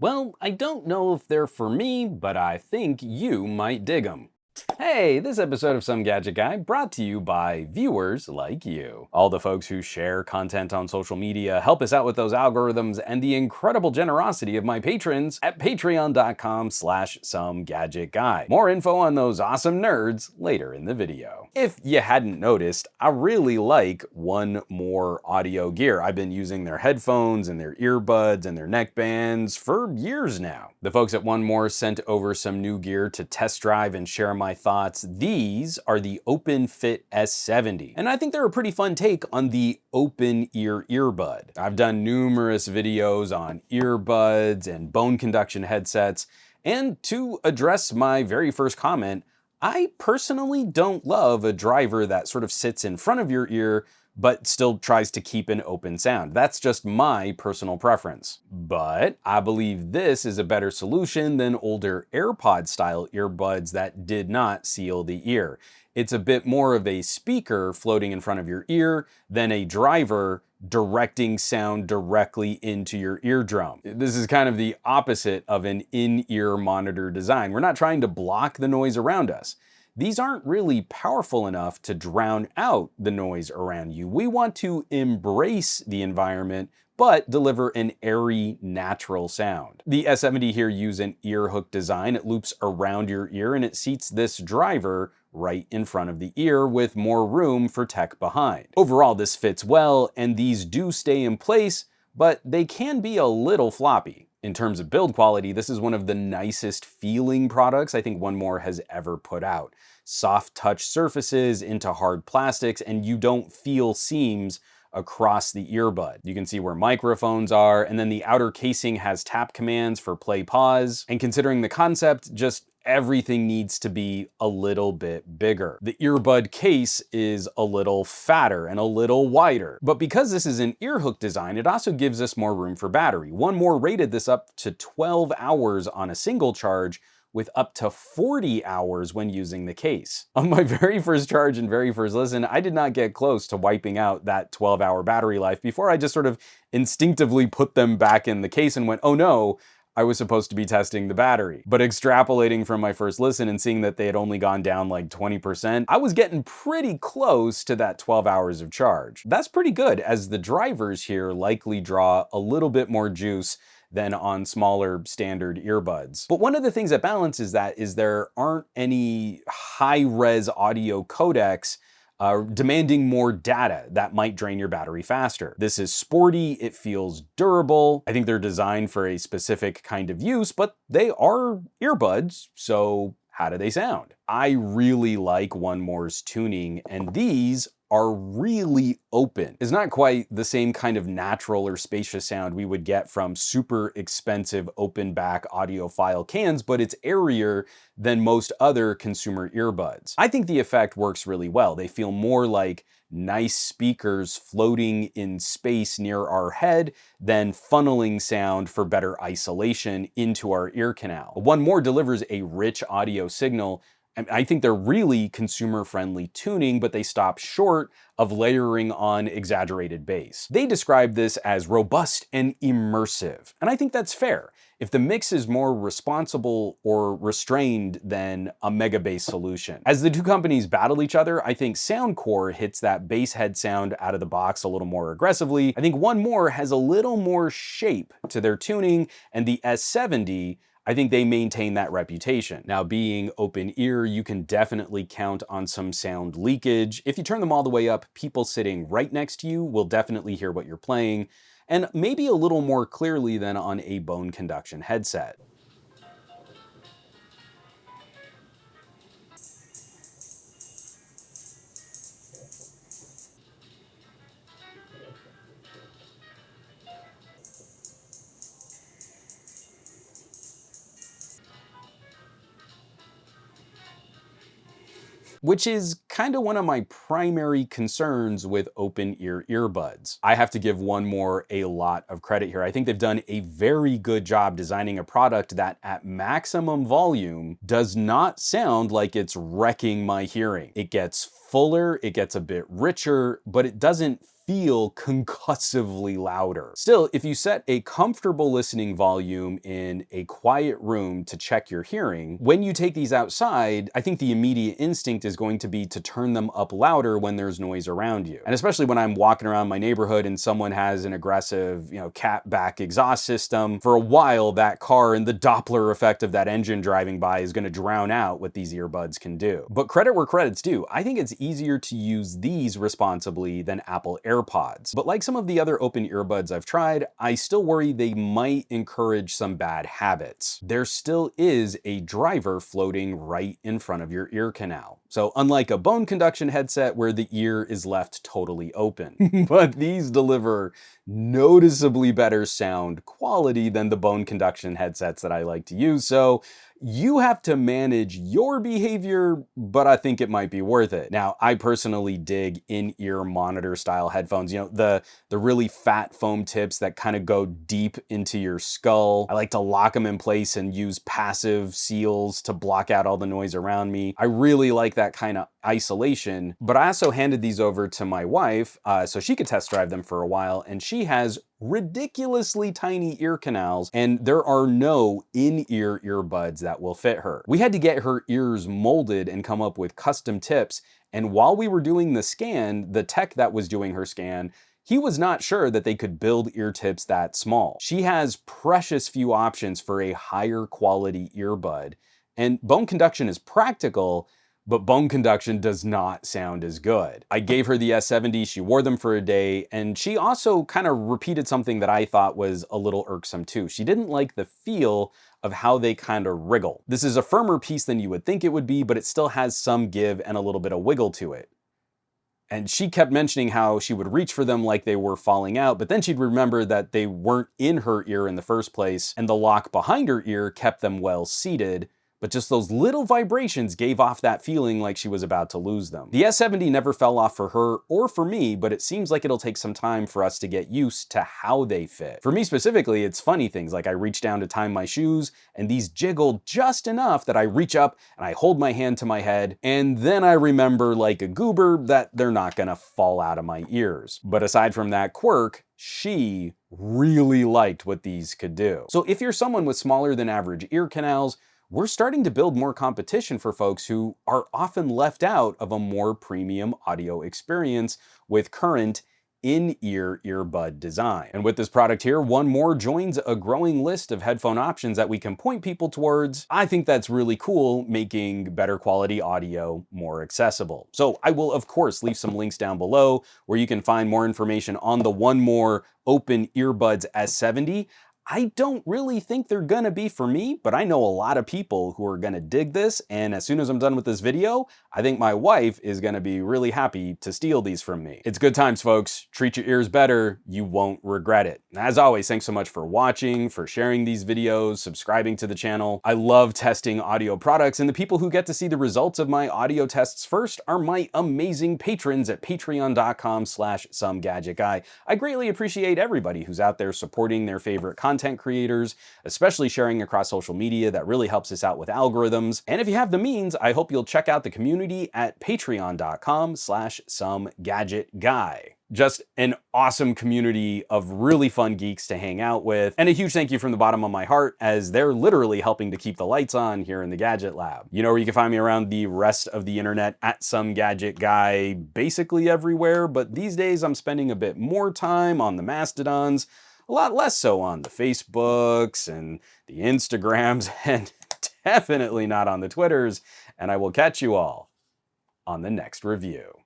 Well, I don't know if they're for me, but I think you might dig them. Hey, this episode of Some Gadget Guy brought to you by viewers like you. All the folks who share content on social media, help us out with those algorithms, and the incredible generosity of my patrons at patreon.com/SomeGadgetGuy. More info on those awesome nerds later in the video. If you hadn't noticed, I really like One More audio gear. I've been using their headphones and their earbuds and their neck bands for years now. The folks at One More sent over some new gear to test drive and share my thoughts. These are the Open Fit S70, and I think they're a pretty fun take on the open ear earbud. I've done numerous videos on earbuds and bone conduction headsets, and to address my very first comment, I personally don't love a driver that sort of sits in front of your ear but still tries to keep an open sound. That's just my personal preference. But I believe this is a better solution than older AirPod style earbuds that did not seal the ear. It's a bit more of a speaker floating in front of your ear than a driver directing sound directly into your eardrum. This is kind of the opposite of an in-ear monitor design. We're not trying to block the noise around us. These aren't really powerful enough to drown out the noise around you. We want to embrace the environment, but deliver an airy, natural sound. The S70 here uses an ear hook design. It loops around your ear and it seats this driver right in front of the ear with more room for tech behind. Overall, this fits well, and these do stay in place, but they can be a little floppy. In terms of build quality, this is one of the nicest feeling products I think One More has ever put out. Soft touch surfaces into hard plastics, and you don't feel seams across the earbud. You can see where microphones are, and then the outer casing has tap commands for play pause. And considering the concept, just everything needs to be a little bit bigger. The earbud case is a little fatter and a little wider. But because this is an ear hook design, it also gives us more room for battery. One More rated this up to 12 hours on a single charge, with up to 40 hours when using the case. On my very first charge and very first listen, I did not get close to wiping out that 12-hour battery life before I just sort of instinctively put them back in the case and went, oh no, I was supposed to be testing the battery. But extrapolating from my first listen and seeing that they had only gone down like 20%, I was getting pretty close to that 12 hours of charge. That's pretty good, as the drivers here likely draw a little bit more juice than on smaller standard earbuds. But one of the things that balances that is there aren't any high-res audio codecs demanding more data that might drain your battery faster. This is sporty, it feels durable. I think they're designed for a specific kind of use, but they are earbuds, so how do they sound? I really like One More's tuning, and these are really open. It's not quite the same kind of natural or spacious sound we would get from super expensive open back audiophile cans, but it's airier than most other consumer earbuds. I think the effect works really well. They feel more like nice speakers floating in space near our head than funneling sound for better isolation into our ear canal. One More delivers a rich audio signal. I think they're really consumer-friendly tuning, but they stop short of layering on exaggerated bass. They describe this as robust and immersive, and I think that's fair. If the mix is more responsible or restrained than a mega bass solution. As the two companies battle each other, I think Soundcore hits that bass head sound out of the box a little more aggressively. I think One More has a little more shape to their tuning, and the S70, I think they maintain that reputation. Now, being open ear, you can definitely count on some sound leakage. If you turn them all the way up, people sitting right next to you will definitely hear what you're playing, and maybe a little more clearly than on a bone conduction headset. Which is kind of one of my primary concerns with open ear earbuds. I have to give One More a lot of credit here. I think they've done a very good job designing a product that at maximum volume does not sound like it's wrecking my hearing. It gets fuller, it gets a bit richer, but it doesn't feel concussively louder. Still, if you set a comfortable listening volume in a quiet room to check your hearing, when you take these outside, I think the immediate instinct is going to be to turn them up louder when there's noise around you. And especially when I'm walking around my neighborhood and someone has an aggressive, cat back exhaust system, for a while that car and the Doppler effect of that engine driving by is going to drown out what these earbuds can do. But credit where credit's due. I think it's easier to use these responsibly than Apple AirPods. But like some of the other open earbuds I've tried, I still worry they might encourage some bad habits. There still is a driver floating right in front of your ear canal. So unlike a bone conduction headset where the ear is left totally open, but these deliver noticeably better sound quality than the bone conduction headsets that I like to use. So you have to manage your behavior, but I think it might be worth it. Now, I personally dig in-ear monitor style headphones, the really fat foam tips that kind of go deep into your skull. I like to lock them in place and use passive seals to block out all the noise around me. I really like that kind of isolation, but I also handed these over to my wife so she could test drive them for a while, and she has ridiculously tiny ear canals, and there are no in-ear earbuds that will fit her. We had to get her ears molded and come up with custom tips, and while we were doing the scan, the tech that was doing her scan, he was not sure that they could build ear tips that small. She has precious few options for a higher quality earbud, and bone conduction is practical, but bone conduction does not sound as good. I gave her the S70, she wore them for a day, and she also kind of repeated something that I thought was a little irksome too. She didn't like the feel of how they kind of wriggle. This is a firmer piece than you would think it would be, but it still has some give and a little bit of wiggle to it. And she kept mentioning how she would reach for them like they were falling out, but then she'd remember that they weren't in her ear in the first place, and the lock behind her ear kept them well seated, but just those little vibrations gave off that feeling like she was about to lose them. The S70 never fell off for her or for me, but it seems like it'll take some time for us to get used to how they fit. For me specifically, it's funny things like I reach down to tie my shoes, and these jiggle just enough that I reach up and I hold my hand to my head, and then I remember like a goober that they're not gonna fall out of my ears. But aside from that quirk, she really liked what these could do. So if you're someone with smaller than average ear canals, we're starting to build more competition for folks who are often left out of a more premium audio experience with current in-ear earbud design. And with this product here, one more joins a growing list of headphone options that we can point people towards. I think that's really cool, making better quality audio more accessible. So I will, of course, leave some links down below where you can find more information on the one more open earbuds S70. I don't really think they're gonna be for me, but I know a lot of people who are gonna dig this, and as soon as I'm done with this video, I think my wife is gonna be really happy to steal these from me. It's good times, folks. Treat your ears better, you won't regret it. As always, thanks so much for watching, for sharing these videos, subscribing to the channel. I love testing audio products, and the people who get to see the results of my audio tests first are my amazing patrons at patreon.com/SomeGadgetGuy. I greatly appreciate everybody who's out there supporting their favorite content creators, especially sharing across social media. That really helps us out with algorithms. And if you have the means, I hope you'll check out the community at patreon.com/SomeGadgetGuy. Just an awesome community of really fun geeks to hang out with. And a huge thank you from the bottom of my heart, as they're literally helping to keep the lights on here in the Gadget Lab. You know where you can find me around the rest of the internet at SomeGadgetGuy, basically everywhere, but these days I'm spending a bit more time on the Mastodons, a lot less so on the Facebooks and the Instagrams, and definitely not on the Twitters. And I will catch you all on the next review.